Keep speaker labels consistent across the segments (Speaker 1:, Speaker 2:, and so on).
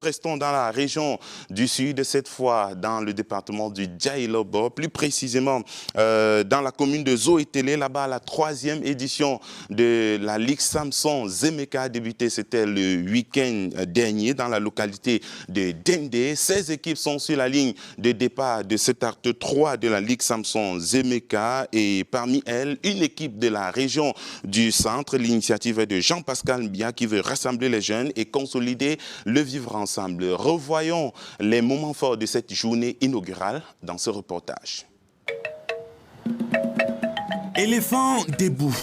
Speaker 1: Restons dans la région du Sud, cette fois dans le département du Djaïlobo, plus précisément dans la commune de Zoétélé. Là-bas, la 3e édition de la Ligue Samson Zemeka a débuté, c'était le week-end dernier dans la localité de Dendé. 16 équipes sont sur la ligne de départ de cet acte 3 de la Ligue Samson Zemeka et parmi elles, une équipe de la région du centre. L'initiative est de Jean-Pascal Mbia qui veut rassembler les jeunes et consolider le vivre ensemble. Revoyons les moments forts de cette journée inaugurale dans ce reportage.
Speaker 2: Éléphant debout.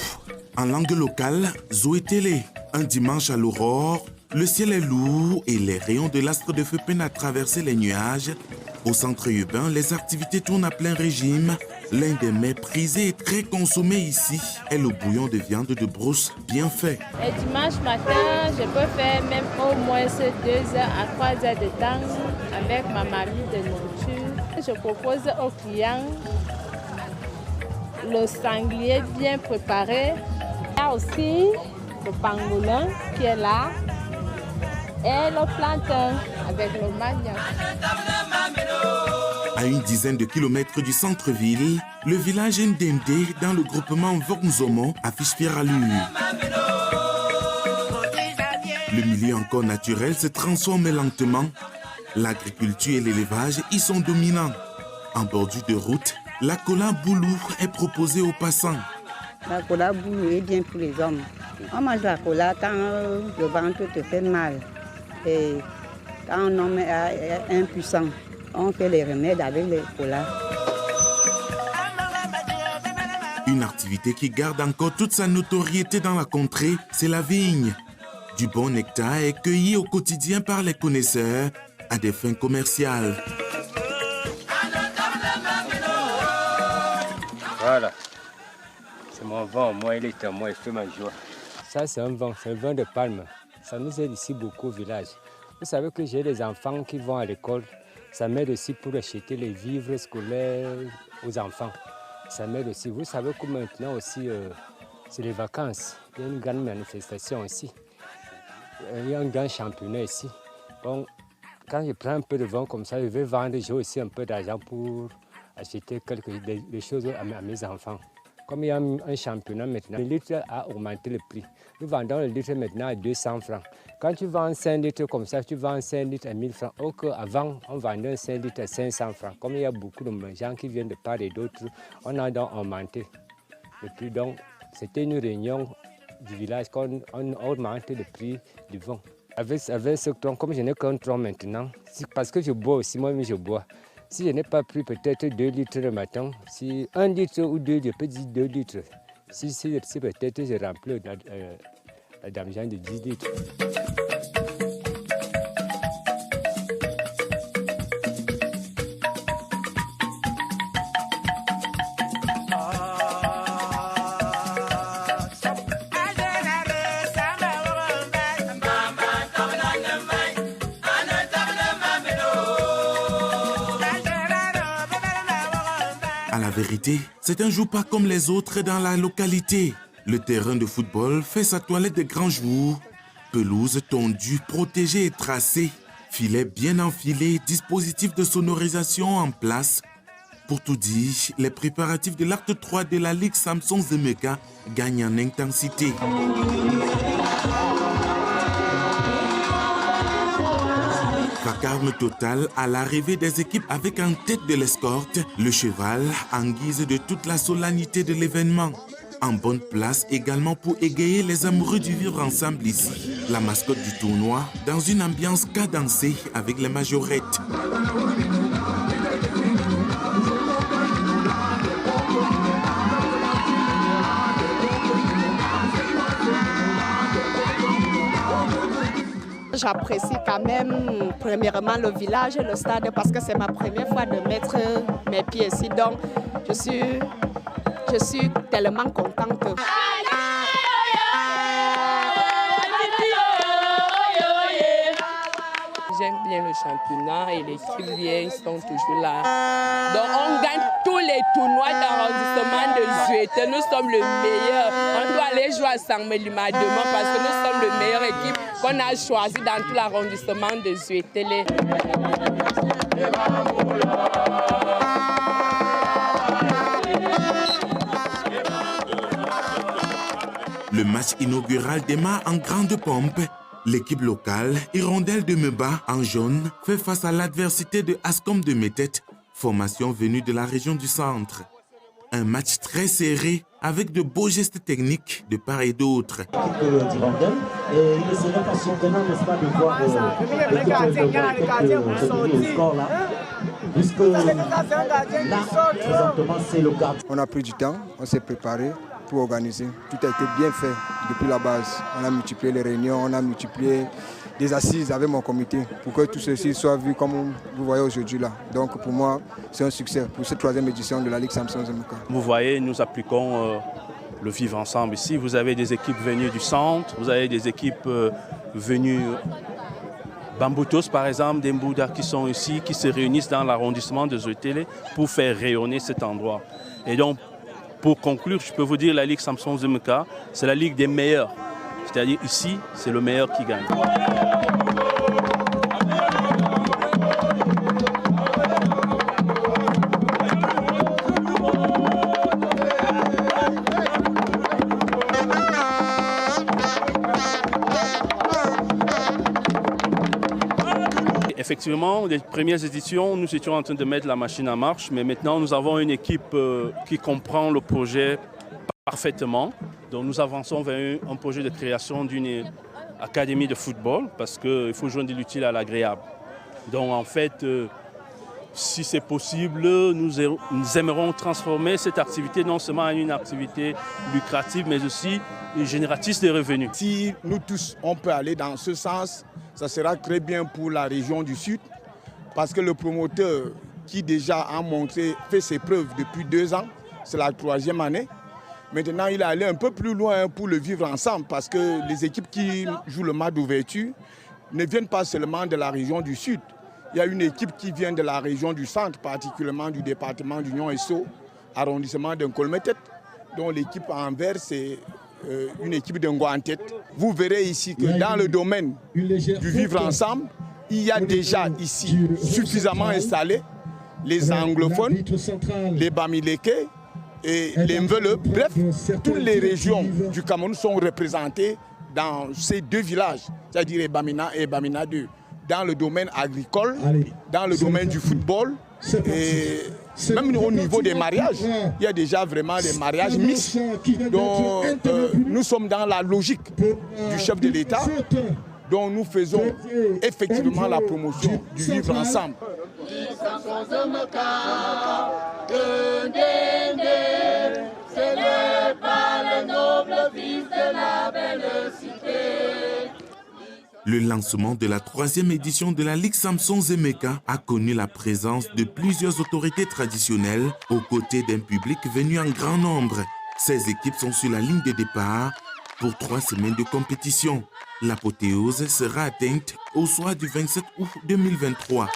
Speaker 2: En langue locale, Zoétélé. Un dimanche à l'aurore, le ciel est lourd et les rayons de l'astre de feu peinent à traverser les nuages. Au centre urbain, les activités tournent à plein régime. L'un des mets prisés et très consommés ici est le bouillon de viande de brousse bien fait.
Speaker 3: Et dimanche matin, je peux faire même au moins 2 heures à 3 heures de temps avec ma mamie de nourriture. Je propose aux clients le sanglier bien préparé. Il y a aussi le pangolin qui est là et le plantain avec le manioc.
Speaker 2: À une dizaine de kilomètres du centre-ville, le village Ndendé, dans le groupement Vornzomo, affiche fière allure. Le milieu encore naturel se transforme lentement. L'agriculture et l'élevage y sont dominants. En bordure de route, la cola boulou est proposée aux passants.
Speaker 4: La cola boulou est bien pour les hommes. On mange la cola quand le ventre te fait mal. Et quand un homme est impuissant, on fait les remèdes avec les colas.
Speaker 2: Une activité qui garde encore toute sa notoriété dans la contrée, c'est la vigne. Du bon nectar est cueilli au quotidien par les connaisseurs à des fins commerciales.
Speaker 5: Voilà, c'est mon vin, moi il est à moi, il fait ma joie. Ça c'est un vin de palme. Ça nous aide ici beaucoup au village. Vous savez que j'ai des enfants qui vont à l'école. Ça m'aide aussi pour acheter les vivres scolaires aux enfants. Ça m'aide aussi. Vous savez que maintenant aussi, c'est les vacances. Il y a une grande manifestation ici. Il y a un grand championnat ici. Bon, quand je prends un peu de vin comme ça, je vais vendre, j'ai aussi un peu d'argent pour acheter des choses à mes enfants. Comme il y a un championnat maintenant, le litre a augmenté le prix. Nous vendons le litre maintenant à 200 francs. Quand tu vends 5 litres comme ça, tu vends 5 litres à 1000 francs. Or qu'avant, on vendait 5 litres à 500 francs. Comme il y a beaucoup de gens qui viennent de part et d'autre, on a donc augmenté le prix. Donc, c'était une réunion du village qu'on augmente le prix du vin. Avec ce tronc, comme je n'ai qu'un tronc maintenant, parce que je bois aussi, moi-même je bois. Si je n'ai pas pris peut-être 2 litres le matin, si 1 litre ou 2, je peux dire 2 litres. Si peut-être je remplis la damigeant de 10 litres.
Speaker 2: À la vérité, c'est un jour pas comme les autres dans la localité. Le terrain de football fait sa toilette de grands jours. Pelouse tondue, protégée et tracée. Filets bien enfilés, dispositifs de sonorisation en place. Pour tout dire, les préparatifs de l'acte 3 de la Ligue Samson Zemeka gagnent en intensité. Vacarme total à l'arrivée des équipes avec en tête de l'escorte le cheval en guise de toute la solennité de l'événement. En bonne place également pour égayer les amoureux du vivre ensemble ici. La mascotte du tournoi dans une ambiance cadencée avec les majorettes.
Speaker 6: J'apprécie quand même premièrement le village et le stade parce que c'est ma première fois de mettre mes pieds ici. Donc je suis tellement contente.
Speaker 7: J'aime bien le championnat et l'équipe vient, ils sont toujours là. Donc on gagne tous les tournois d'arrondissement de Zuété. Nous sommes le meilleur. On doit aller jouer à Saint-Mélima demain parce que nous sommes le meilleure équipe qu'on a choisi dans tout l'arrondissement de Zuété.
Speaker 2: Le match inaugural démarre en grande pompe. L'équipe locale, Hirondelle de Meba, en jaune, fait face à l'adversité de Ascom de Métète, formation venue de la région du centre. Un match très serré, avec de beaux gestes techniques de part et d'autre.
Speaker 8: Et il ne serait pas surprenant, n'est-ce pas, de voir au score là, puisque là, présentement, c'est le gardien.
Speaker 9: On a pris du temps, on s'est préparé pour organiser. Tout a été bien fait depuis la base. On a multiplié les réunions, on a multiplié des assises avec mon comité pour que tout ceci soit vu comme vous voyez aujourd'hui là. Donc pour moi, c'est un succès pour cette 3e édition de la Ligue Samson Zemeka.
Speaker 10: Vous voyez, nous appliquons le vivre ensemble ici. Vous avez des équipes venues du centre, vous avez des équipes venues Bamboutos par exemple, des Mbouda qui sont ici, qui se réunissent dans l'arrondissement de Zuétélé pour faire rayonner cet endroit. Et donc, pour conclure, je peux vous dire la Ligue Samson Zemeka, c'est la Ligue des meilleurs. C'est-à-dire ici, c'est le meilleur qui gagne. Effectivement, les premières éditions, nous étions en train de mettre la machine en marche, mais maintenant nous avons une équipe qui comprend le projet parfaitement. Donc nous avançons vers un projet de création d'une académie de football parce qu'il faut joindre l'utile à l'agréable. Donc en fait, si c'est possible, nous aimerons transformer cette activité non seulement en une activité lucrative, mais aussi génératrice de revenus.
Speaker 11: Si nous tous, on peut aller dans ce sens, ça sera très bien pour la région du Sud parce que le promoteur qui déjà a montré, fait ses preuves depuis 2 ans, c'est la 3e année. Maintenant, il est allé un peu plus loin pour le vivre ensemble parce que les équipes qui jouent le match d'ouverture ne viennent pas seulement de la région du Sud. Il y a une équipe qui vient de la région du centre, particulièrement du département d'Union Esso, arrondissement d'Nkolmetet, dont l'équipe en vert, c'est une équipe d'Ngoantet. Vous verrez ici que dans le domaine du vivre ensemble, il y a déjà ici suffisamment installé les anglophones, les Bamileke et les Mvele. Bref, toutes les régions du Cameroun sont représentées dans ces 2 villages, c'est-à-dire Bamina et Bamina 2. Dans le domaine agricole, dans le domaine du football, et même au niveau des mariages, il y a déjà vraiment des mariages mixtes. Donc, nous sommes dans la logique du chef de l'État, dont nous faisons effectivement la promotion du vivre ensemble.
Speaker 2: Le lancement de la 3e édition de la Ligue Samson Zemeka a connu la présence de plusieurs autorités traditionnelles aux côtés d'un public venu en grand nombre. Ces équipes sont sur la ligne de départ pour 3 semaines de compétition. L'apothéose sera atteinte au soir du 27 août 2023.